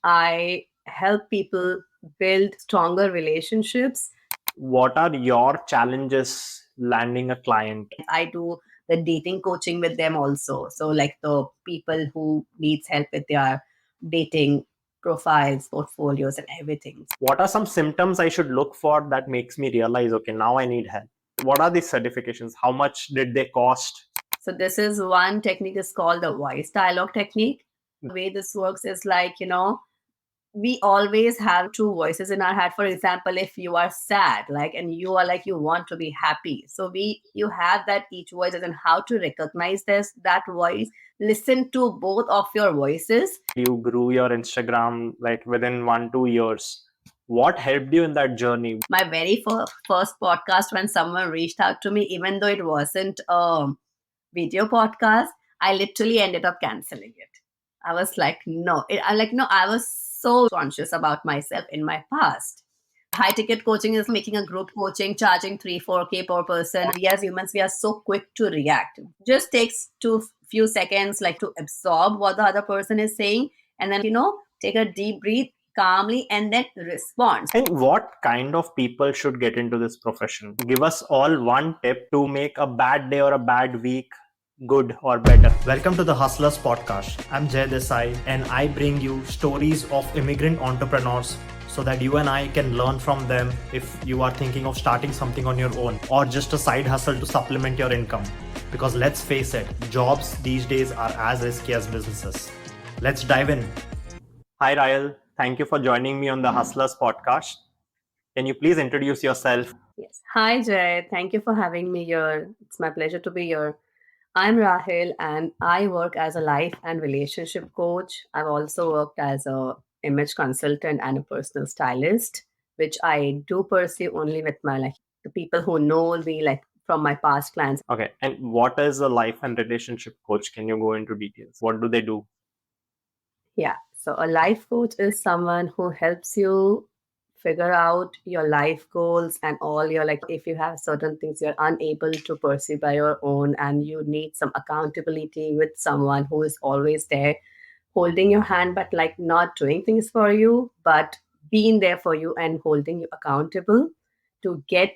I help people build stronger relationships. What are your challenges landing a client? I do the dating coaching with them also. So, like the people who needs help with their dating profiles, portfolios, and everything. What are some symptoms I should look for that makes me realize, okay, now I need help? What are these certifications? How much did they cost? So, this is one technique is called the voice dialogue technique. The way this works is like, we always have two voices in our head. For example, if you are sad, like, and you are like, you want to be happy, so you have that each voice, and how to recognize that voice. Listen to both of your voices. You grew your Instagram like within 1-2 years. What helped you in that journey? My very first podcast, when someone reached out to me, even though it wasn't a video podcast, I literally ended up canceling it. I was like, no. I was so conscious about myself in my past. High ticket coaching is making a group coaching, charging 3-4K per person. We as humans, we are so quick to react. Just takes few seconds like to absorb what the other person is saying, and then take a deep breath calmly and then respond. And what kind of people should get into this profession? Give us all one tip to make a bad day or a bad week good or better. Welcome to the Hustlers Podcast. I'm Jay Desai and I bring you stories of immigrant entrepreneurs so that you and I can learn from them if you are thinking of starting something on your own or just a side hustle to supplement your income. Because let's face it, jobs these days are as risky as businesses. Let's dive in. Hi, Rahil. Thank you for joining me on the Hustlers Podcast. Can you please introduce yourself? Yes. Hi, Jay. Thank you for having me here. It's my pleasure to be here. I'm Rahil and I work as a life and relationship coach. I've also worked as a image consultant and a personal stylist, which I do pursue only with my the people who know me from my past clients. Okay. And what is a life and relationship coach? Can you go into details? What do they do? Yeah. So a life coach is someone who helps you figure out your life goals and all your if you have certain things you're unable to pursue by your own and you need some accountability with someone who is always there holding your hand but not doing things for you but being there for you and holding you accountable to get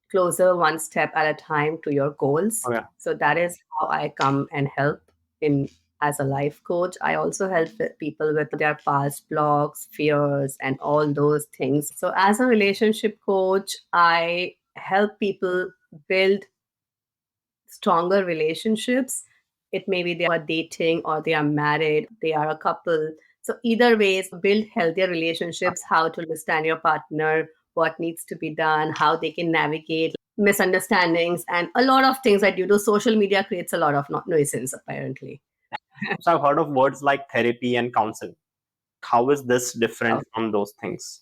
closer one step at a time to your goals. Okay. So that is how I come and help in as a life coach. I also help people with their past blocks, fears, and all those things. So as a relationship coach, I help people build stronger relationships. It may be they are dating or they are married, they are a couple. So either ways, build healthier relationships, how to understand your partner, what needs to be done, how they can navigate misunderstandings, and a lot of things that due to social media creates a lot of nuisance apparently. So I've heard of words like therapy and counseling. How is this different from those things?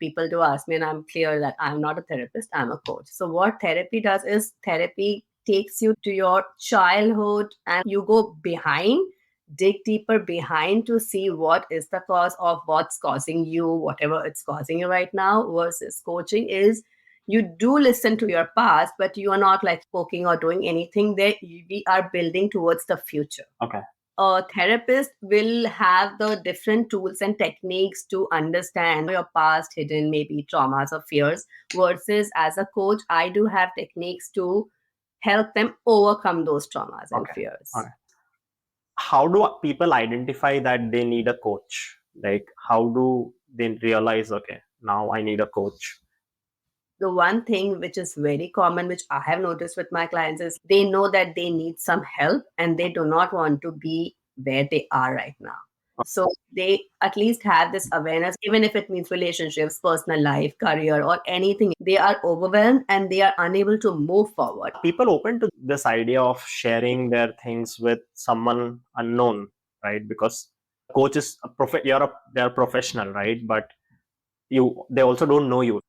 People do ask me, and I'm clear that I'm not a therapist, I'm a coach. So, what therapy does is therapy takes you to your childhood and you go behind, dig deeper behind to see what is the cause of what's causing you, whatever it's causing you right now. Versus coaching is you do listen to your past, but you are not poking or doing anything there. We are building towards the future. Okay. A therapist will have the different tools and techniques to understand your past hidden maybe traumas or fears, versus as a coach I do have techniques to help them overcome those traumas and fears. Okay. How do people identify that they need a coach? Like, how do they realize, okay, now I need a coach? The one thing which is very common, which I have noticed with my clients, is they know that they need some help and they do not want to be where they are right now. So they at least have this awareness, even if it means relationships, personal life, career, or anything. They are overwhelmed and they are unable to move forward. People open to this idea of sharing their things with someone unknown, right? Because coach is they're a professional, right? But they also don't know you.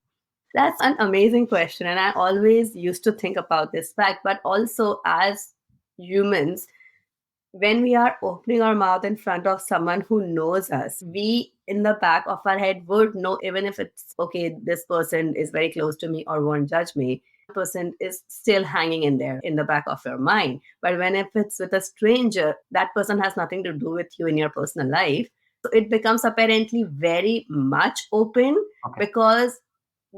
That's an amazing question. And I always used to think about this fact, but also as humans, when we are opening our mouth in front of someone who knows us, we in the back of our head would know, even if it's okay, this person is very close to me or won't judge me, person is still hanging in there in the back of your mind. But when if it's with a stranger, that person has nothing to do with you in your personal life. it becomes apparently very much open Okay. because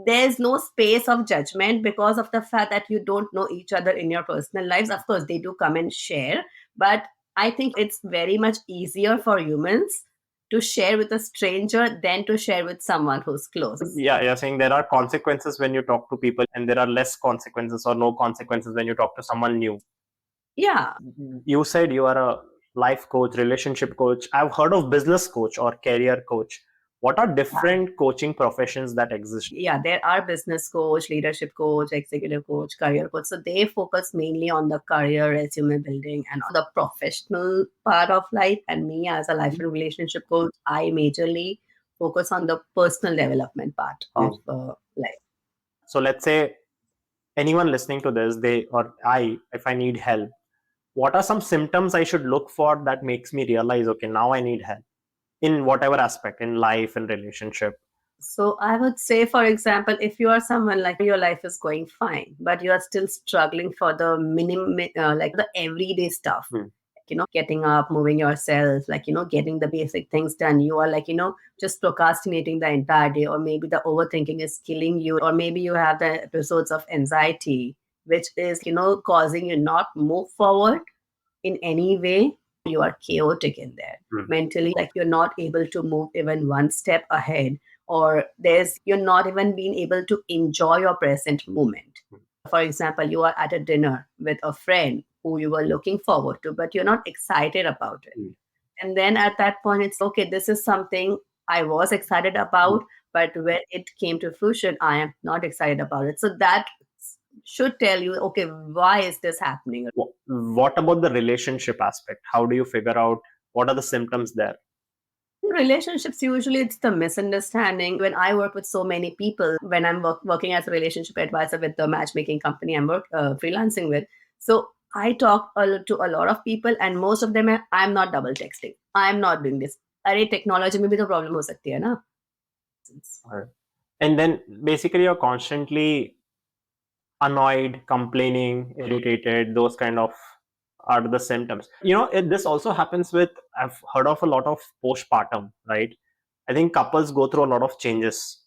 there's no space of judgment because of the fact that you don't know each other in your personal lives. Of course, they do come and share, but I think it's very much easier for humans to share with a stranger than to share with someone who's close. Yeah, you're saying there are consequences when you talk to people, and there are less consequences or no consequences when you talk to someone new. Yeah. You said you are a life coach, relationship coach. I've heard of business coach or career coach. What are different coaching professions that exist? Yeah, there are business coach, leadership coach, executive coach, career coach. So they focus mainly on the career, resume building, and the professional part of life. And me, as a life and relationship coach, I majorly focus on the personal development part of life. So let's say anyone listening to this, if I need help, what are some symptoms I should look for that makes me realize, okay, now I need help in whatever aspect, in life and relationship? So I would say, for example, if you are someone like your life is going fine, but you are still struggling for the minimum, like the everyday stuff, getting up, moving yourself, getting the basic things done. You are just procrastinating the entire day, or maybe the overthinking is killing you, or maybe you have the episodes of anxiety, which is, causing you not move forward in any way. You are chaotic in there mentally, like you're not able to move even one step ahead, or you're not even being able to enjoy your present moment. For example, you are at a dinner with a friend who you were looking forward to, but you're not excited about it. And then at that point, it's okay, this is something I was excited about, but when it came to fruition, I am not excited about it. So that should tell you, okay, why is this happening? What about the relationship aspect? How do you figure out what are the symptoms there? Relationships, usually it's the misunderstanding. When I work with so many people, when I'm working as a relationship advisor with the matchmaking company I'm freelancing with, so I talk to a lot of people, and most of them are, I'm not double texting, I'm not doing this. अरे technology में भी तो problem हो सकती है ना. And then basically you're constantly annoyed, complaining, irritated. Those kind of are the symptoms. This also happens with, I've heard of a lot of postpartum, right? I think couples go through a lot of changes.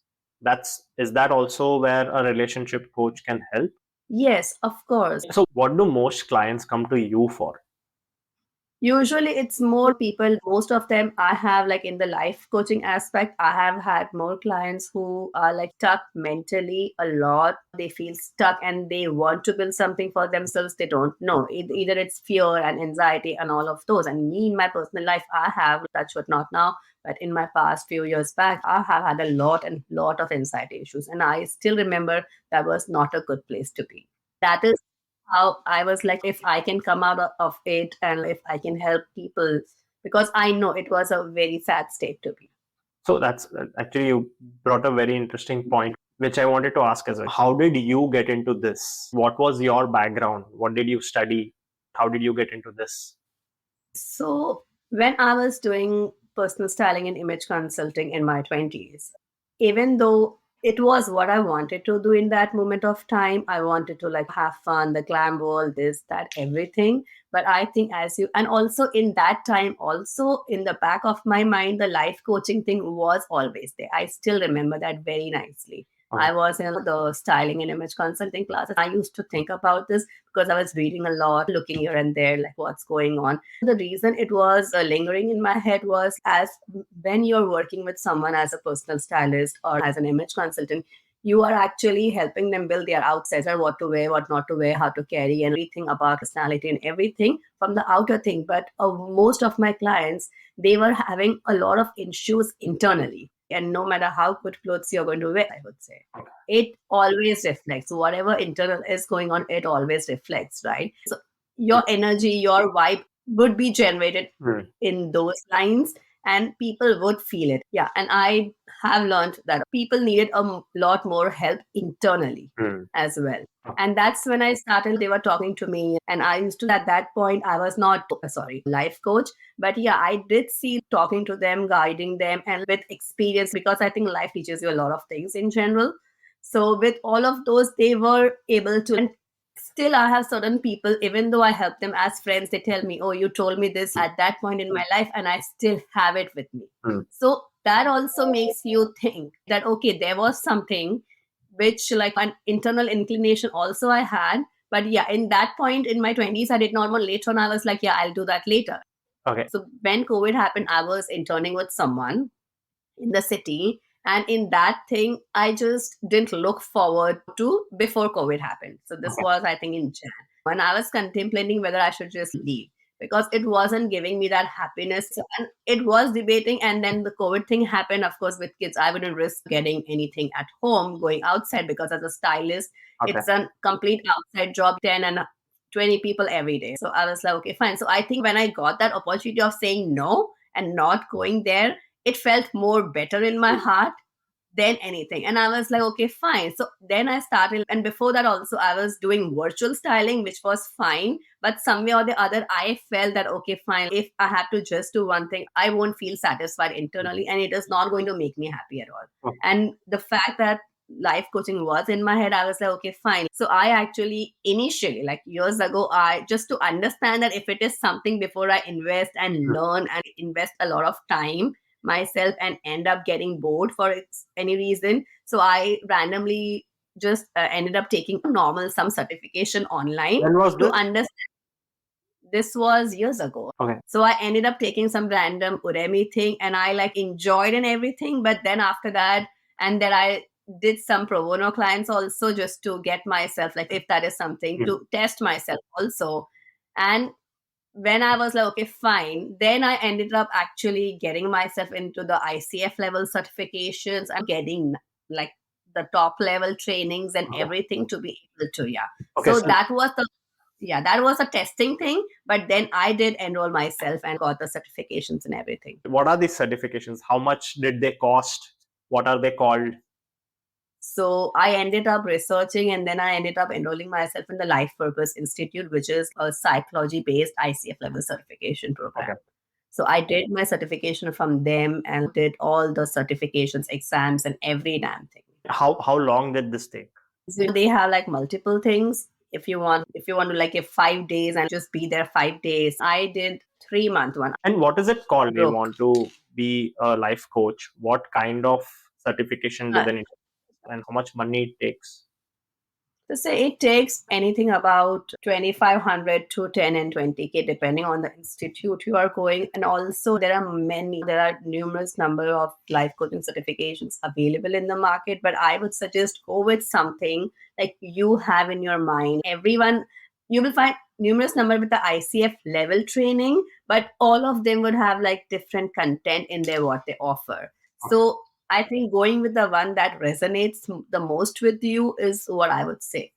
Is that also where a relationship coach can help? Yes, of course. So what do most clients come to you for? Usually it's more people, most of them I have, like in the life coaching aspect, I have had more clients who are like stuck mentally a lot. They feel stuck and they want to build something for themselves. They don't know. Either it's fear and anxiety and all of those. And me in my personal life, I have, touch wood not now, but in my past few years back, I have had a lot of anxiety issues. And I still remember that was not a good place to be. That is how I was like, if I can come out of it and if I can help people, because I know it was a very sad state to be. So that's actually, you brought a very interesting point, which I wanted to ask as well. How did you get into this? What was your background? What did you study? How did you get into this? So when I was doing personal styling and image consulting in my 20s, even though it was what I wanted to do in that moment of time, I wanted to like have fun, the glam world, this, that, everything. But I think and also in that time, also in the back of my mind, the life coaching thing was always there. I still remember that very nicely. I was in the styling and image consulting classes. I used to think about this because I was reading a lot, looking here and there, like what's going on. The reason it was lingering in my head was, as when you're working with someone as a personal stylist or as an image consultant, you are actually helping them build their outsides, or what to wear, what not to wear, how to carry, and everything about personality and everything from the outer thing. But most of my clients, they were having a lot of issues internally. And no matter how good clothes you're going to wear, I would say, it always reflects. Whatever internal is going on, it always reflects, right? So your energy, your vibe would be generated in those lines, and people would feel it. Yeah. And I have learned that people needed a lot more help internally as well. And that's when I started, they were talking to me. And I used to, at that point, I was not, life coach. But yeah, I did see talking to them, guiding them, and with experience, because I think life teaches you a lot of things in general. So with all of those, they were able to Still, I have certain people, even though I help them as friends, they tell me, oh, you told me this at that point in my life, and I still have it with me. So that also makes you think that, okay, there was something which, like, an internal inclination also I had. But yeah, in that point in my 20s, I did not want. Later on, I was like, yeah, I'll do that later. Okay. So when COVID happened, I was interning with someone in the city. And in that thing, I just didn't look forward to before COVID happened. So this was, I think, in Jan. When I was contemplating whether I should just leave because it wasn't giving me that happiness. And it was debating. And then the COVID thing happened. Of course, with kids, I wouldn't risk getting anything at home, going outside, because as a stylist, it's a complete outside job, 10 and 20 people every day. So I was like, okay, fine. So I think when I got that opportunity of saying no and not going there, it felt more better in my heart than anything. And I was like, okay, fine. So then I started. And before that, also, I was doing virtual styling, which was fine. But somewhere or the other, I felt that, okay, fine. If I have to just do one thing, I won't feel satisfied internally. And it is not going to make me happy at all. And the fact that life coaching was in my head, I was like, okay, fine. So I actually initially, like years ago, I just to understand that if it is something, before I invest and learn and invest a lot of time myself and end up getting bored for any reason. So I randomly just ended up taking normal some certification online When was to this? understand. This was years ago. Okay. So I ended up taking some random Udemy thing and I like enjoyed and everything. But then after that, and then I did some pro bono clients also just to get myself, like, if that is something to test myself also. And when I was like, okay, fine, then I ended up actually getting myself into the ICF level certifications and getting like the top level trainings and everything to be able to, yeah. Okay, So so that was a testing thing. But then I did enroll myself and got the certifications and everything. what are these certifications? How much did they cost? What are they called? So I ended up researching and then I ended up enrolling myself in the Life Purpose Institute, which is a psychology-based ICF level certification program. Okay. So I did my certification from them and did all the certifications, exams, and every damn thing. How long did this take? So they have like multiple things. If you want to like give 5 days and just be there 5 days, I did 3-month one. And what is it called? They Look. want to be a life coach. What kind of certification do they need? And how much money it takes? To say it takes anything about 2,500 to 10 and 20K, depending on the institute you are going. And also there are numerous number of life coaching certifications available in the market. But I would suggest go with something like you have in your mind. You will find numerous number with the ICF level training, but all of them would have like different content in there, what they offer. So I think going with the one that resonates the most with you is what I would say.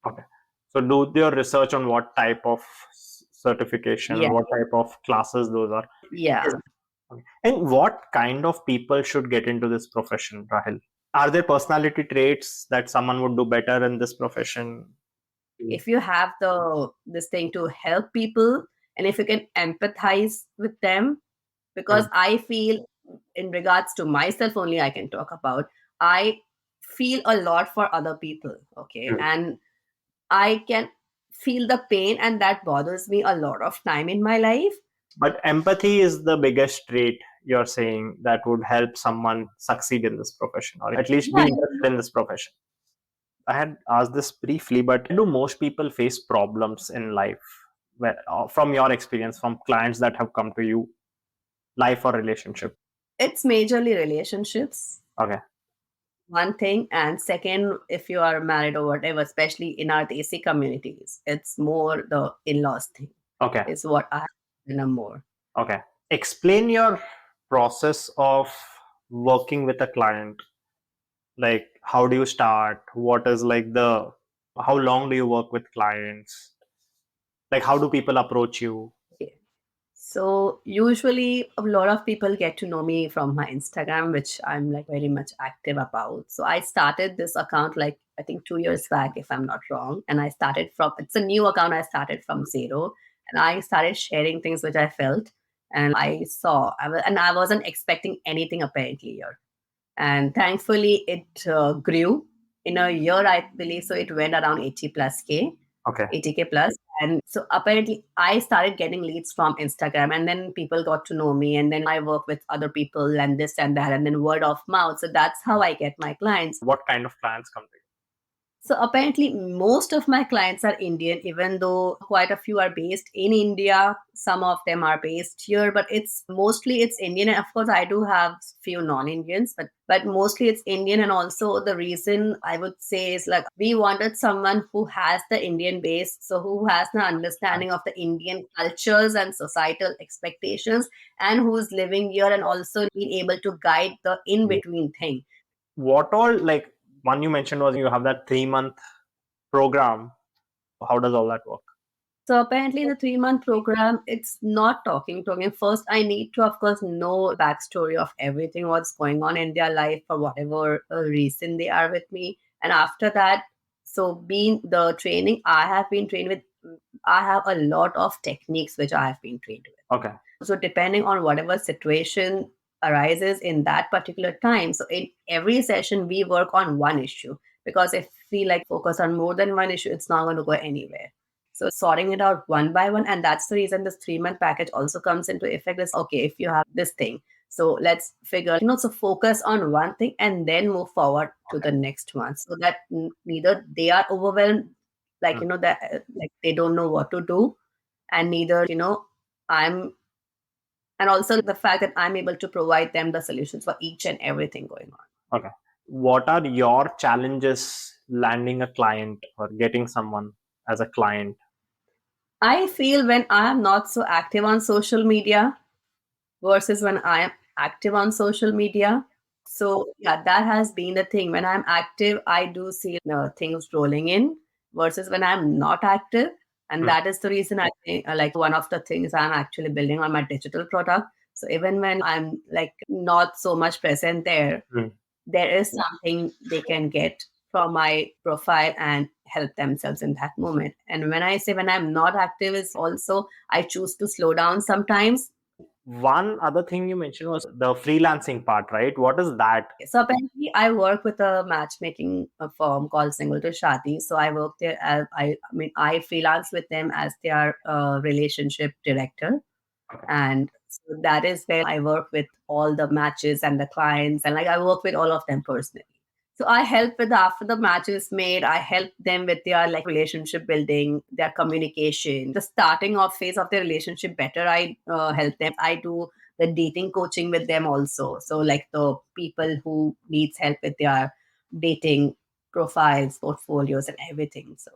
Okay. So do your research on what type of certification, what type of classes those are. Yeah. Okay. And what kind of people should get into this profession, Rahil? Are there personality traits that someone would do better in this profession? If you have this thing to help people and if you can empathize with them, because I feel, in regards to myself only I can talk about, I feel a lot for other people, okay? And I can feel the pain and that bothers me a lot of time in my life. But empathy is the biggest trait you're saying that would help someone succeed in this profession, or at least be interested in this profession. I had asked this briefly, but do most people face problems in life? From your experience, from clients that have come to you, life or relationship? It's majorly relationships. Okay. One thing. And second, if you are married or whatever, especially in our Desi communities, it's more the in-laws thing. Okay. Is what I know more. Okay. Explain your process of working with a client. Like, how do you start? What is like how long do you work with clients? Like, how do people approach you? Okay. So usually a lot of people get to know me from my Instagram, which I'm like very much active about. So I started this account like I think 2 years back, if I'm not wrong. And it's a new account. I started from zero and I started sharing things which I felt and I saw. And I wasn't expecting anything apparently here. And thankfully it grew in a year, I believe. So it went around 80 plus K. Okay. 80K plus. And so apparently I started getting leads from Instagram, and then people got to know me, and then I work with other people and this and that, and then word of mouth. So that's how I get my clients. What kind of clients come to you? So apparently most of my clients are Indian, even though quite a few are based in India. Some of them are based here, but it's Indian. And of course I do have few non-Indians, but mostly it's Indian. And also the reason I would say is like we wanted someone who has the Indian base, so who has the understanding of the Indian cultures and societal expectations, and who's living here and also being able to guide the in-between thing. What all, like one you mentioned was you have that 3-month program. How does all that work? So apparently, the 3-month program, it's not talking to me. First, I need to, of course, know backstory of everything, what's going on in their life for whatever reason they are with me. And after that, so being the training, I have been trained with, I have a lot of techniques which I have been trained with. Okay. So depending on whatever situation arises in that particular time, so in every session we work on one issue, because if we like focus on more than one issue, it's not going to go anywhere. So sorting it out one by one, and that's the reason this 3-month package also comes into effect. Is okay, if you have this thing, so let's figure, so focus on one thing and then move forward to the next one, so that neither they are overwhelmed, like that like they don't know what to do, and neither I'm, and also the fact that I'm able to provide them the solutions for each and everything going on. Okay. What are your challenges landing a client or getting someone as a client? I feel when I am not so active on social media versus when I am active on social media. So yeah, that has been the thing. When I'm active, I do see things rolling in versus when I'm not active. And that is the reason I think like one of the things I'm actually building on my digital product. So even when I'm like not so much present there, there is something they can get from my profile and help themselves in that moment. And when I say when I'm not active, is also I choose to slow down sometimes. One other thing you mentioned was the freelancing part, right? What is that? So apparently, I work with a matchmaking firm called Single to Shadi. So I work there as I freelance with them as their relationship director, and so that is where I work with all the matches and the clients, and like I work with all of them personally. So I help with after the match is made. I help them with their like relationship building, their communication, the starting off phase of their relationship better. I help them. I do the dating coaching with them also. So like the people who needs help with their dating profiles, portfolios, and everything. So.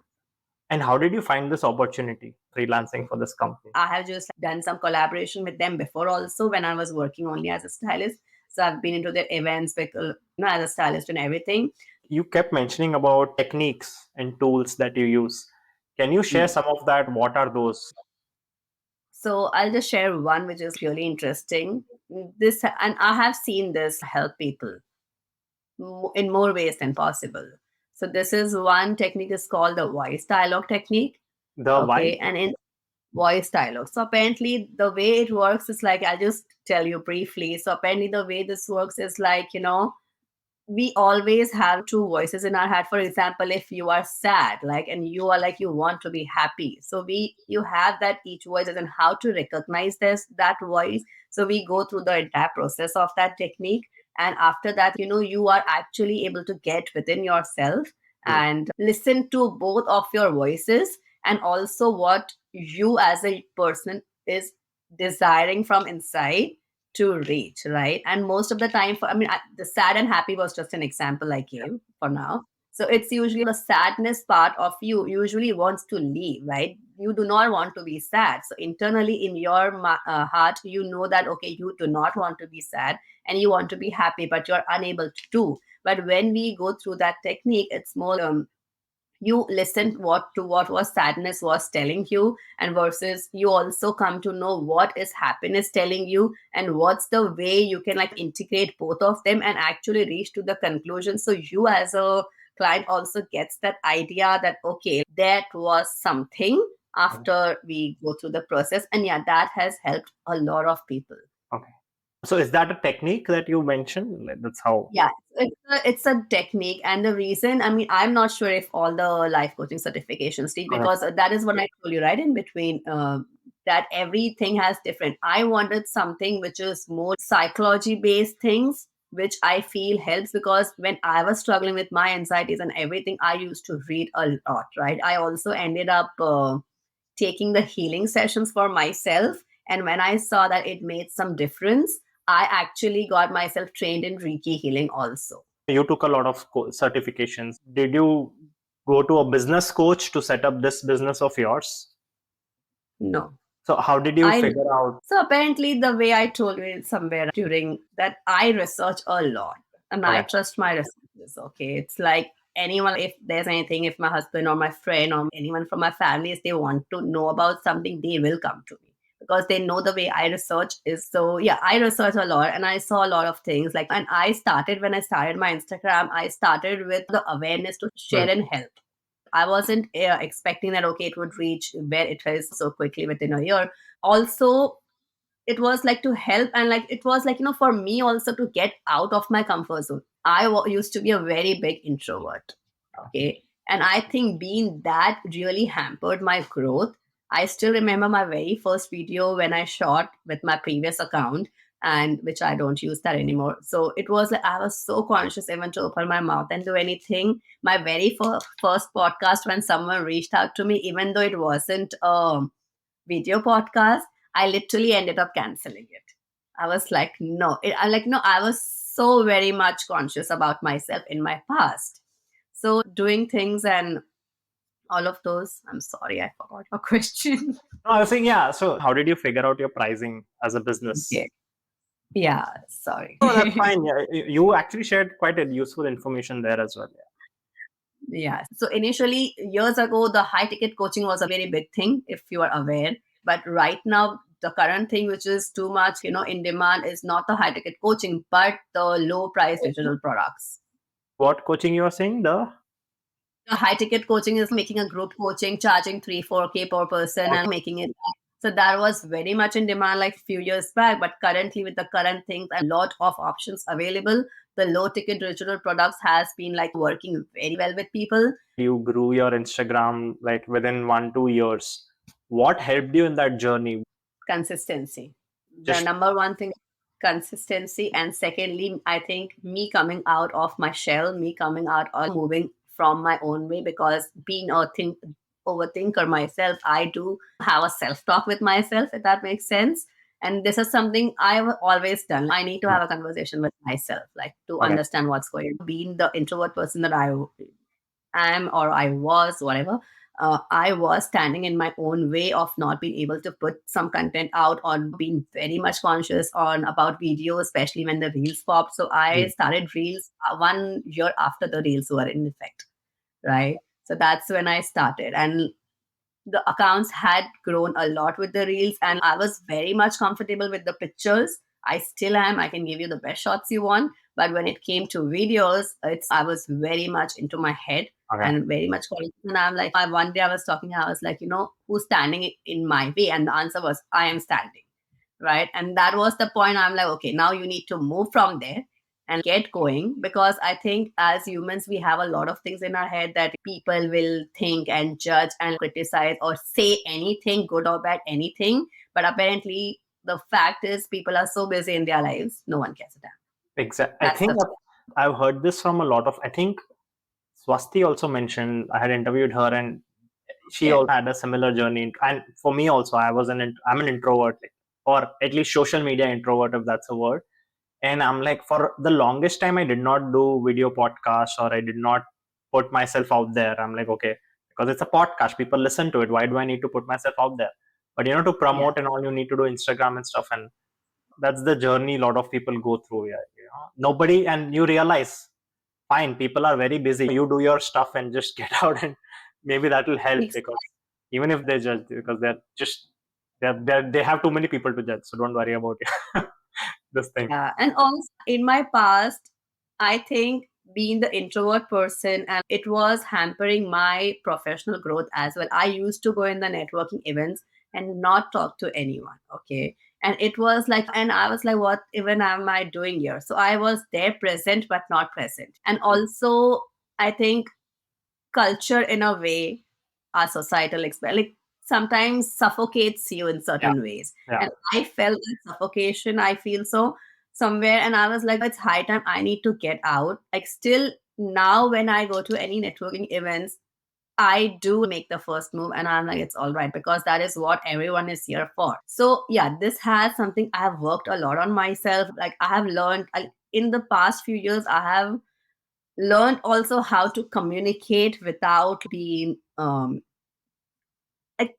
And how did you find this opportunity, freelancing for this company? I have just done some collaboration with them before also when I was working only as a stylist. So I've been into their events with, as a stylist and everything. You kept mentioning about techniques and tools that you use. Can you share some of that? What are those? So I'll just share one which is really interesting. This, and I have seen this help people in more ways than possible. So this is one technique is called the voice dialogue technique. The why? And in voice dialogue. So apparently the way it works is like, I'll just tell you briefly. So apparently the way this works is like, we always have two voices in our head. For example, if you are sad, like, and you are like, you want to be happy. So you have that each voice and how to recognize that voice. So we go through the entire process of that technique. And after that, you are actually able to get within yourself and listen to both of your voices, and also what you as a person is desiring from inside to reach, right? And most of the time, the sad and happy was just an example I gave for now. So it's usually the sadness part of you usually wants to leave, right? You do not want to be sad. So internally in your heart, you know that, okay, you do not want to be sad and you want to be happy, but you're unable to do. But when we go through that technique, it's more you listen what was sadness was telling you, and versus you also come to know what is happiness telling you, and what's the way you can like integrate both of them and actually reach to the conclusion. So you as a client also gets that idea that okay, that was something after we go through the process. And yeah, that has helped a lot of people. Okay. So is that a technique that you mentioned? Like, that's how. Yeah, it's a technique. And the reason, I mean, I'm not sure if all the life coaching certifications teach, Okay. because that is what I told you, right? In between, that everything has different. I wanted something which is more psychology based things, which I feel helps, because when I was struggling with my anxieties and everything, I used to read a lot, right? I also ended up taking the healing sessions for myself. And when I saw that it made some difference, I actually got myself trained in Reiki healing also. You took a lot of certifications. Did you go to a business coach to set up this business of yours? No. So how did you I figure out? So apparently the way I told you somewhere during that, I research a lot and I Okay. trust my researches. Okay. It's like anyone, if there's anything, if my husband or my friend or anyone from my family, if they want to know about something, they will come to me because they know the way I research is. So yeah, I research a lot and I saw a lot of things like, and I started, when I started my Instagram, I started with the awareness to share and help. I wasn't expecting that, okay, it would reach where it is so quickly within a year. Also, it was like to help, and like it was like, for me also to get out of my comfort zone. Used to be a very big introvert. Okay. And I think being that really hampered my growth. I still remember my very first video when I shot with my previous account, and which I don't use that anymore. So it was like I was so conscious even to open my mouth and do anything. My very first podcast, when someone reached out to me, even though it wasn't video podcast, I literally ended up canceling it. I was like, no. I'm like, no, I was so very much conscious about myself in my past. So doing things and all of those. I'm sorry, I forgot your question. No, I was saying, yeah. So how did you figure out your pricing as a business? Okay. Yeah, sorry. Oh, that's fine. Yeah, you actually shared quite a useful information there as well. Yeah. So initially, years ago, the high ticket coaching was a very big thing, if you are aware. But right now, the current thing, which is too much, in demand, is not the high ticket coaching, but the low price digital products. What coaching you are saying? The high ticket coaching is making a group coaching, charging 3-4K per person and making it. So that was very much in demand like a few years back. But currently, with the current things, a lot of options available. The low ticket digital products has been like working very well with people. You grew your Instagram like within 1-2 years. What helped you in that journey? Consistency. The Just number one thing, consistency. And secondly, I think me coming out of my shell, me coming out or moving from my own way, because being a overthinker myself, I do have a self-talk with myself, if that makes sense. And this is something I've always done. I need to have a conversation with myself, like to okay. understand what's going on. Being the introvert person that I am, or I was, whatever, I was standing in my own way of not being able to put some content out, or being very much conscious on about videos, especially when the reels pop. So I started reels 1 year after the reels were in effect, right? So that's when I started, and the accounts had grown a lot with the reels, and I was very much comfortable with the pictures. I still am. I can give you the best shots you want. But when it came to videos, I was very much into my head Okay. and very much conscious. And I'm like, one day I was talking, I was like, who's standing in my way? And the answer was, I am standing. Right. And that was the point. I'm like, okay, now you need to move from there and get going, because I think as humans we have a lot of things in our head that people will think and judge and criticize or say anything, good or bad, anything. But apparently the fact is people are so busy in their lives, no one cares a damn. Exactly. I That's think the I've heard this from a lot of. I think Swasti also mentioned. I had interviewed her, and she Yeah. also had a similar journey. And for me also, I'm an introvert, or at least social media introvert, if that's a word. And I'm like, for the longest time, I did not do video podcasts, or I did not put myself out there. I'm like, okay, because it's a podcast, people listen to it. Why do I need to put myself out there? But to promote and all, you need to do Instagram and stuff. And that's the journey a lot of people go through. Yeah, nobody, and you realize, fine, people are very busy. You do your stuff and just get out, and maybe that will help, because even if they judge, because they have too many people to judge. So don't worry about it. This thing. Yeah. And also in my past, I think being the introvert person, and it was hampering my professional growth as well. I used to go in the networking events and not talk to anyone. Okay. And it was like, and I was like, what even am I doing here? So I was there present, but not present. And also, I think culture in a way, our societal experience, like sometimes suffocates you in Yeah. certain ways. Yeah. And I felt that suffocation, I feel so somewhere. And I was like, it's high time I need to get out. Like still now when I go to any networking events, I do make the first move and I'm like, it's all right because that is what everyone is here for. So, yeah, this has something I have worked a lot on myself. Like, I have learned in the past few years, I have learned also how to communicate without being, like,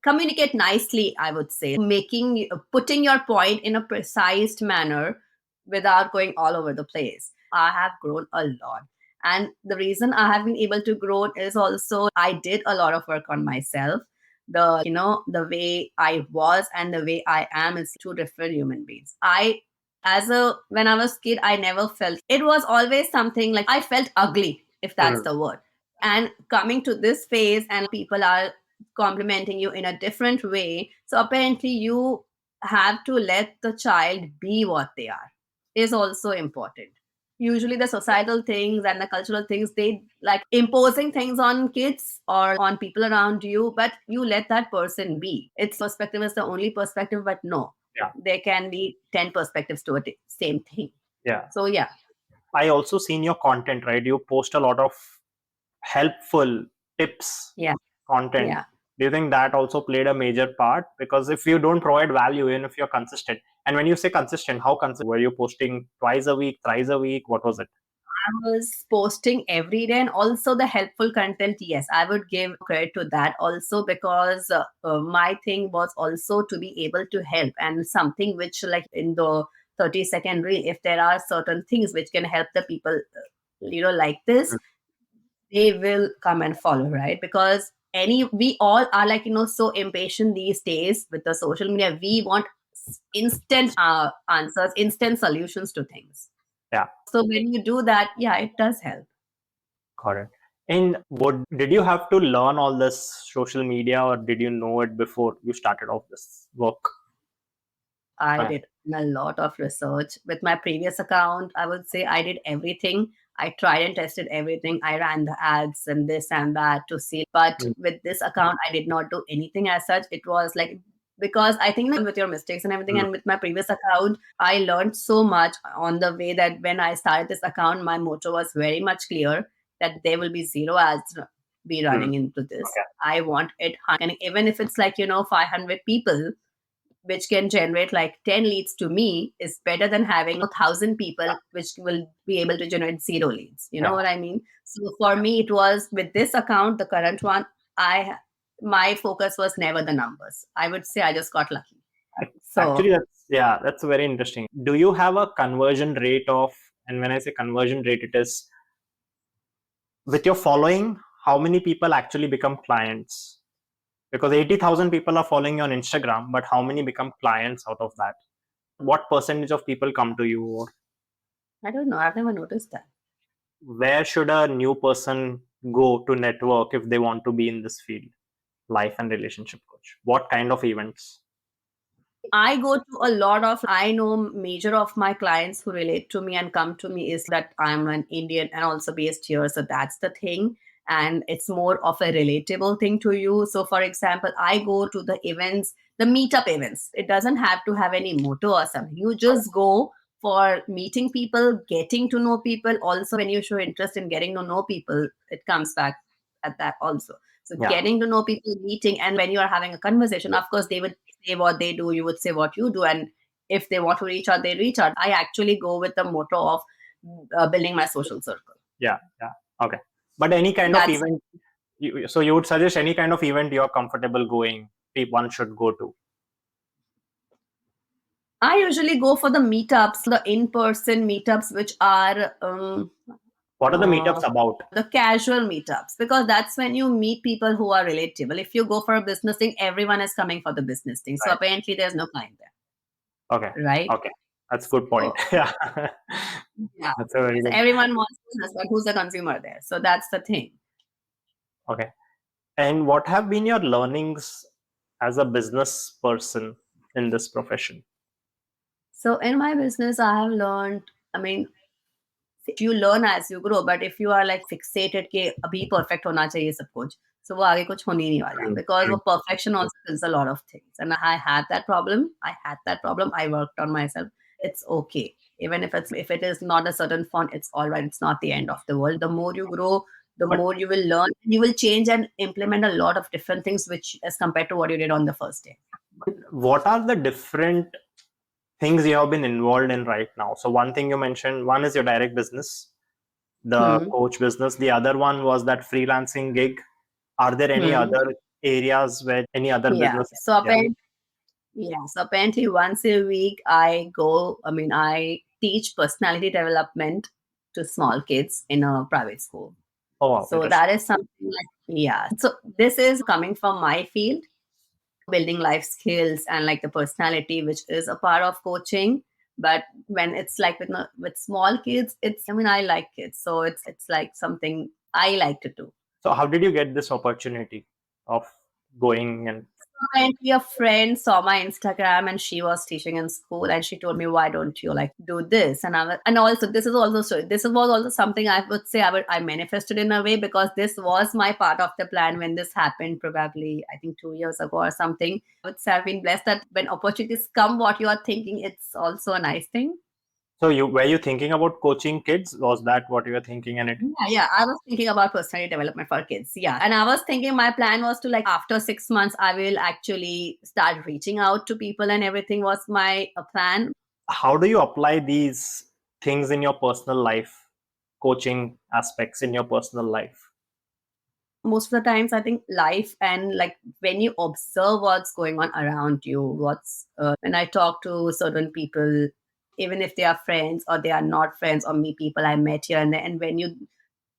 communicate nicely, I would say, making, putting your point in a precise manner without going all over the place. I have grown a lot. And the reason I have been able to grow is also I did a lot of work on myself. The way I was and the way I am is two different human beings. When I was kid, I never felt, it was always something like I felt ugly, if that's Mhm. the word. And coming to this phase, and people are complimenting you in a different way. So apparently, you have to let the child be what they are, is also important. Usually, the societal things and the cultural things, they like imposing things on kids or on people around you, but you let that person be. Its perspective is the only perspective, but no, Yeah. there can be 10 perspectives to a same thing. Yeah. So, yeah. I also seen your content, right? You post a lot of helpful tips Yeah. content. Yeah. Do you think that also played a major part? Because if you don't provide value, even if you're consistent, and when you say consistent, how consistent were you? Posting twice a week, thrice a week? What was it? I was posting every day, and also the helpful content. Yes, I would give credit to that also because my thing was also to be able to help, and something which, like in the 30-second reel, if there are certain things which can help the people, like this, they will come and follow, right? Because we all are like, so impatient these days with the social media. We want instant answers, instant solutions to things. Yeah, So when you do that, yeah, it does help. got it. And what did you have to learn all this social media, or did you know it before you started off this work? I Okay. did a lot of research. With my previous account, I would say I did everything. I tried and tested everything. I ran the ads and this and that to see. But Mm. with this account, I did not do anything as such. It was like, because I think with your mistakes and everything, Mm. and with my previous account, I learned so much on the way that when I started this account, my motto was very much clear that there will be zero ads be running into this. Okay. I want it, and even if it's like 500 people which can generate like 10 leads to me is better than having 1,000 people which will be able to generate zero leads. You know Yeah. what I mean? So for me, it was with this account, the current one, my focus was never the numbers. I would say I just got lucky. Actually, So that's very interesting. Do you have a conversion rate of, and when I say conversion rate, it is with your following, how many people actually become clients? Because 80,000 people are following you on Instagram, but how many become clients out of that? What percentage of people come to you? Or I don't know. I've never noticed that. where should a new person go to network if they want to be in this field, life and relationship coach? What kind of events? I go to a lot of, I know major of my clients who relate to me and come to me is that I'm an Indian and also based here. So that's the thing. And it's more of a relatable thing to you. So, for example, I go to the events, the meetup events. It doesn't have to have any motto or something. You just go for meeting people, getting to know people. Also, when you show interest in getting to know people, it comes back at that also. So Yeah. getting to know people, meeting, and when you are having a conversation, of course, they would say what they do, you would say what you do. And if they want to reach out, they reach out. I actually go with the motto of building my social circle. Yeah. Yeah. Okay. But any kind of That's, event, so you would suggest any kind of event you're comfortable going, one should go to. I usually go for the meetups, the in-person meetups, which are What are the meetups about? the casual meetups, because that's when you meet people who are relatable. If you go for a business thing, everyone is coming for the business thing. So Right. apparently there's no client Okay. there, right? Okay. That's a good point. So, Yeah. yeah. That's a very So good. everyone wants business, but who's the consumer there? So that's the thing. Okay. And what have been your learnings as a business person in this profession? So in my business, I have learned, I mean, you learn as you grow, but if you are like fixated कि अभी perfect होना चाहिए सब कुछ, so वो आगे कुछ होने ही नहीं वाला, True, because true. वो perfection also kills a lot of things. And I had that problem. I worked on myself. It's okay. Even if it is not a certain font, it's all right. It's not the end of the world. The more you grow, the But more you will learn. You will change and implement a lot of different things, which as compared to what you did on the first day. what are the different things you have been involved in right now? So one thing you mentioned, one is your direct business, the Hmm. coach business. The other one was that freelancing gig. Are there any Hmm. other areas where any other Yeah. business? So Yeah. apparently once a week I teach personality development to small kids in a private school. Oh, wow, So interesting. that is something like, yeah. So this is coming from my field, building life skills and like the personality, which is a part of coaching. But when it's like with small kids, I like kids. So it's like something I like to do. So how did you get this opportunity of going and Apparently, a friend saw my Instagram and she was teaching in school and she told me, "Why don't you like do this?" And also this was also something I would say I manifested in a way, because this was my part of the plan when this happened, probably I think 2 years ago or something. I would say I've been blessed that when opportunities come, what you are thinking, it's also a nice thing. so you were you thinking about coaching kids? Was that what you were thinking? And it Yeah. I was thinking about personality development for kids. Yeah. And I was thinking my plan was to like after 6 months, I will actually start reaching out to people and everything was my plan. how do you apply these things in your personal life, coaching aspects in your personal life? Most of the times, I think life and like when you observe what's going on around you, when I talk to certain people, even if they are friends or they are not friends, or me people I met here and there, and when you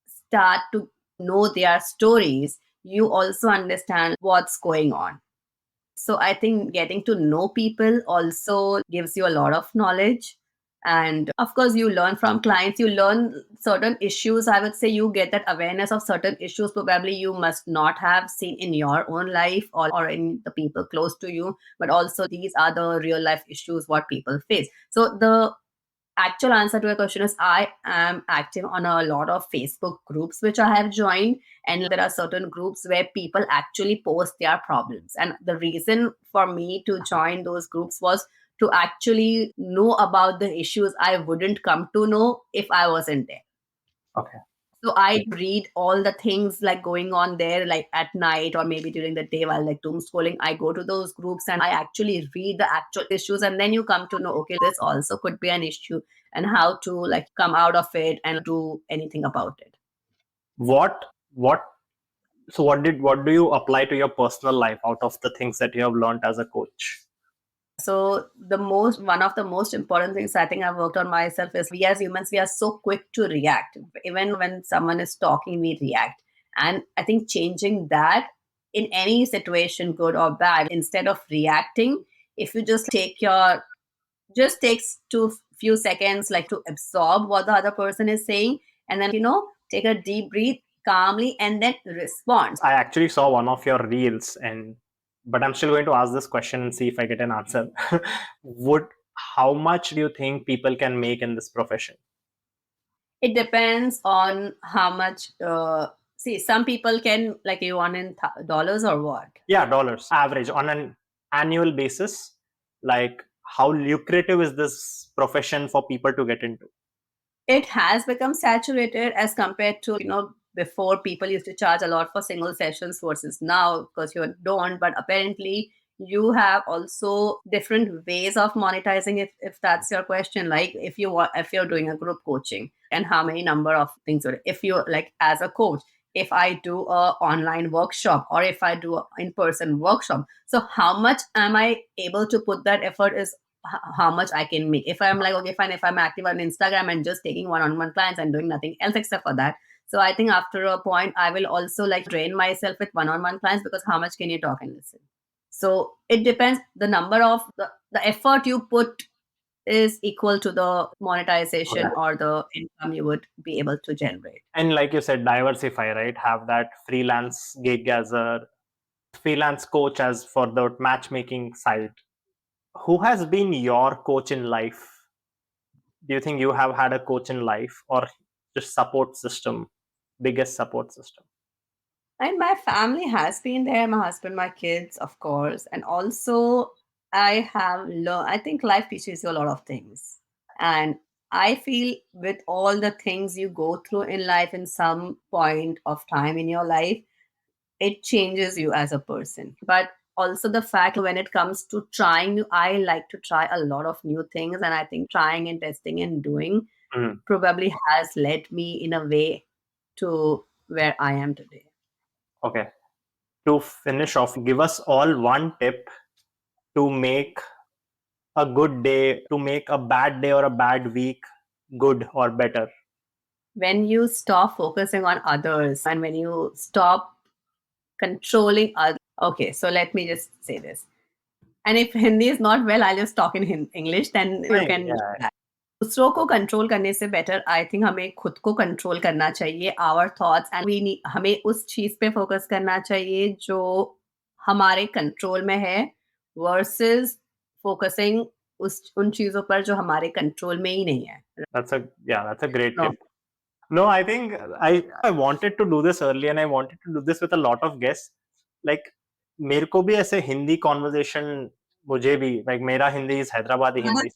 start to know their stories, you also understand what's going on. So I think getting to know people also gives you a lot of knowledge. And of course, you learn from clients, you learn certain issues. I would say you get that awareness of certain issues probably you must not have seen in your own life or in the people close to you. But also, these are the real life issues what people face. So the actual answer to your question is I am active on a lot of Facebook groups which I have joined. And there are certain groups where people actually post their problems. And the reason for me to join those groups was to actually know about the issues I wouldn't come to know if I wasn't there. Okay. So I read all the things like going on there, like at night or maybe during the day while like doom scrolling. I go to those groups and I actually read the actual issues, and then you come to know, okay, this also could be an issue, and how to like come out of it and do anything about it. What what so what do you apply to your personal life out of the things that you have learned as a coach? So one of the most important things I think I've worked on myself is we as humans, we are so quick to react. Even when someone is talking, we react. And I think changing that in any situation, good or bad, instead of reacting, if you just takes two few seconds like to absorb what the other person is saying, and then take a deep breath calmly and then respond. I actually saw one of your reels, and but I'm still going to ask this question and see if I get an answer. Would How much do you think people can make in this profession? It depends on how much. See, some people can like you want in dollars or what. Yeah, dollars average on an annual basis. Like, how lucrative is this profession for people to get into? It has become saturated as compared to before. People used to charge a lot for single sessions versus now, because you don't. But apparently you have also different ways of monetizing, if that's your question. Like if you're doing a group coaching, and how many number of things if you like as a coach, if I do a online workshop or if I do a in-person workshop, so how much am I able to put that effort is how much I can make. If I'm like, okay, fine, if I'm active on Instagram and just taking one-on-one clients and doing nothing else except for that. So I think after a point, I will also like drain myself with one-on-one clients, because how much can you talk and listen? So it depends. The number of the effort you put is equal to the monetization Okay. or the income you would be able to generate. And like you said, diversify, right? Have that freelance gig as a freelance coach as for the matchmaking side. Who has been your coach in life? Do you think you have had a coach in life, or just support system, biggest support system? And my family has been there, my husband, my kids, of course. And also, I have learned, I think life teaches you a lot of things. And I feel with all the things you go through in life, in some point of time in your life, it changes you as a person. But also the fact when it comes to trying, I like to try a lot of new things. And I think trying and testing and doing Mm. probably has led me in a way to where I am today. Okay. To finish off, give us all one tip to make a good day, to make a bad day or a bad week good or better. When you stop focusing on others and when you stop controlling others. Okay, so let me just say this. And if Hindi is not well, I'll just talk in English, then you Fine, can. yeah. दूसरों को control करने से better I think हमें खुद को control करना चाहिए our thoughts and we हमें उस चीज पे फोकस करना चाहिए जो हमारे कंट्रोल में है वर्सेस फोकसिंग उस उन चीजों पर जो हमारे कंट्रोल में ही नहीं है. That's a great No. tip. No, I think I wanted to do this early, and I wanted to do this with a lot of guests. Like, मेरे को भी ऐसे हिंदी conversation, मुझे भी, like, मेरा Hindi is Hyderabadi Hindi.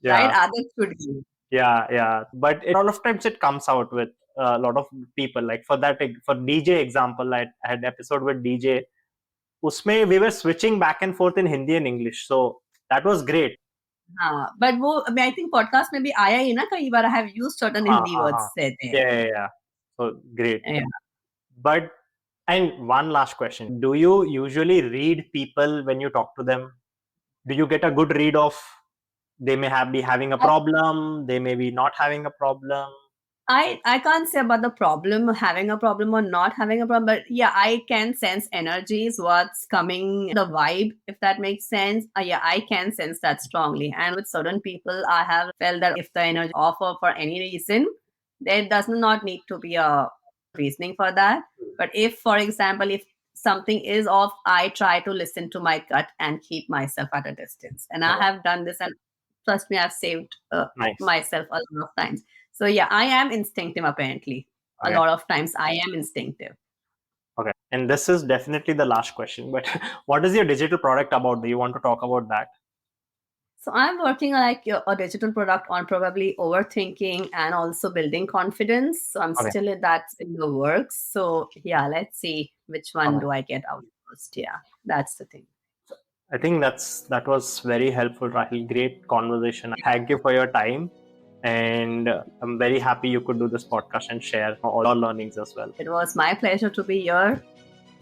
Right, Yeah, आदत छूट गई. yeah. But a lot of times it comes out with a lot of people. Like for DJ example, I had episode with DJ. उसमें we were switching back and forth in Hindi and English, so that was great. हाँ, but वो I think podcast में भी आया ही ना कई बार. I have used certain Hindi words said there. Yeah. So great. Yeah. But and one last question: do you usually read people when you talk to them? Do you get a good read of they may be having a problem, they may be not having a problem? I can't say about the problem, having a problem or not having a problem, but yeah, I can sense energies, what's coming, the vibe, if that makes sense. Yeah, I can sense that strongly. And with certain people, I have felt that if the energy offer for any reason, there does not need to be a reasoning for that. But if, for example, if something is off, I try to listen to my gut and keep myself at a distance. And I have done this, and trust me, I've saved Nice. myself a lot of times. So yeah, I am instinctive apparently. Okay. A lot of times I am instinctive. Okay. And this is definitely the last question, but what is your digital product about? Do you want to talk about that? So I'm working like a digital product on probably overthinking and also building confidence. So I'm Okay. still that's in the works. So yeah, let's see which one do I get out first. Yeah, that's the thing. I think that was very helpful, Rahil. Great conversation. Thank you for your time. And I'm very happy you could do this podcast and share all our learnings as well. It was my pleasure to be here.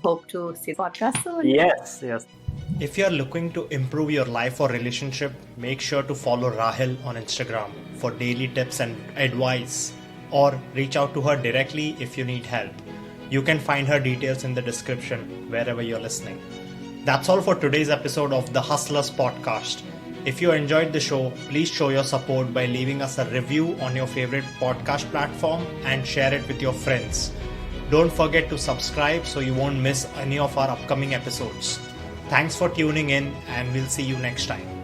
Hope to see the podcast soon. Yes. If you're looking to improve your life or relationship, make sure to follow Rahil on Instagram for daily tips and advice, or reach out to her directly if you need help. You can find her details in the description wherever you're listening. That's all for today's episode of the Hustlers Podcast. If you enjoyed the show, please show your support by leaving us a review on your favorite podcast platform and share it with your friends. Don't forget to subscribe so you won't miss any of our upcoming episodes. Thanks for tuning in, and we'll see you next time.